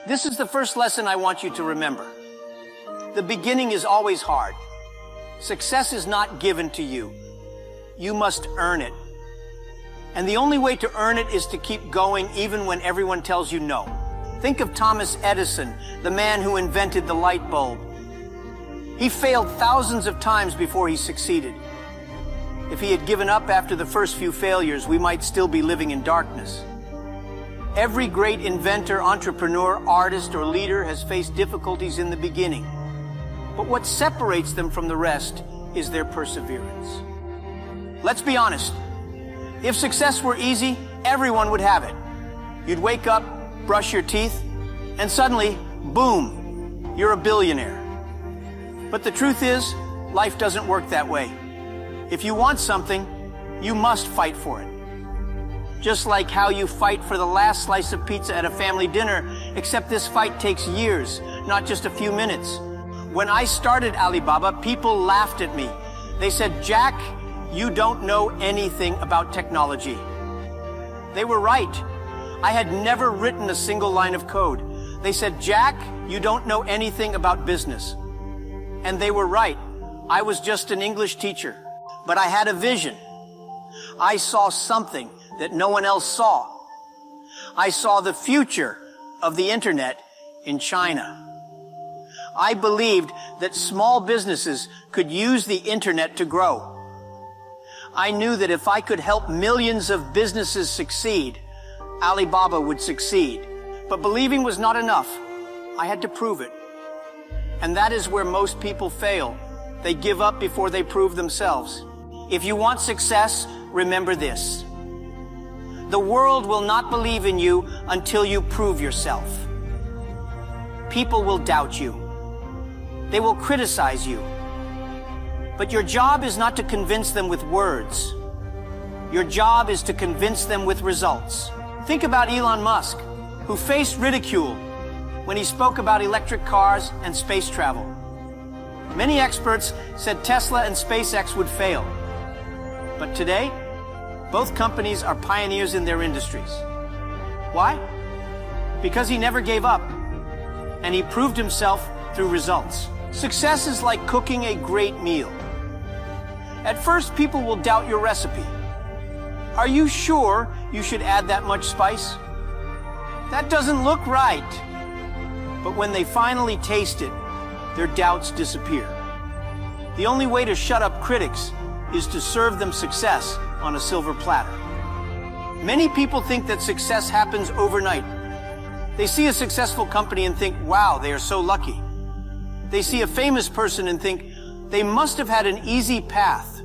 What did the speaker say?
This is the first lesson I want you to remember. The beginning is always hard. Success is not given to you. You must earn it. And the only way to earn it is to keep going even when everyone tells you no. Think of Thomas Edison, the man who invented the light bulb. He failed thousands of times before he succeeded. If he had given up after the first few failures, we might still be living in darkness. Every great inventor, entrepreneur, artist, or leader has faced difficulties in the beginning. But what separates them from the rest is their perseverance. Let's be honest. If success were easy, everyone would have it. You'd wake up, brush your teeth, and suddenly, boom, you're a billionaire. But the truth is, life doesn't work that way. If you want something, you must fight for it. Just like how you fight for the last slice of pizza at a family dinner, except this fight takes years, not just a few minutes. When I started Alibaba, people laughed at me. They said, "Jack, you don't know anything about technology." They were right. I had never written a single line of code. They said, "Jack, you don't know anything about business." And they were right. I was just an English teacher, but I had a vision. I saw something that no one else saw. I saw the future of the internet in China. I believed that small businesses could use the internet to grow. I knew that if I could help millions of businesses succeed, Alibaba would succeed. But believing was not enough. I had to prove it. And that is where most people fail. They give up before they prove themselves. If you want success, remember this. The world will not believe in you until you prove yourself. People will doubt you. They will criticize you. But your job is not to convince them with words. Your job is to convince them with results. Think about Elon Musk, who faced ridicule when he spoke about electric cars and space travel. Many experts said Tesla and SpaceX would fail. But today, both companies are pioneers in their industries. Why? Because he never gave up, and he proved himself through results. Success is like cooking a great meal. At first, people will doubt your recipe. Are you sure you should add that much spice? That doesn't look right. But when they finally taste it, their doubts disappear. The only way to shut up critics is to serve them success on a silver platter. Many people think that success happens overnight. They see a successful company and think, wow, they are so lucky. They see a famous person and think, they must have had an easy path.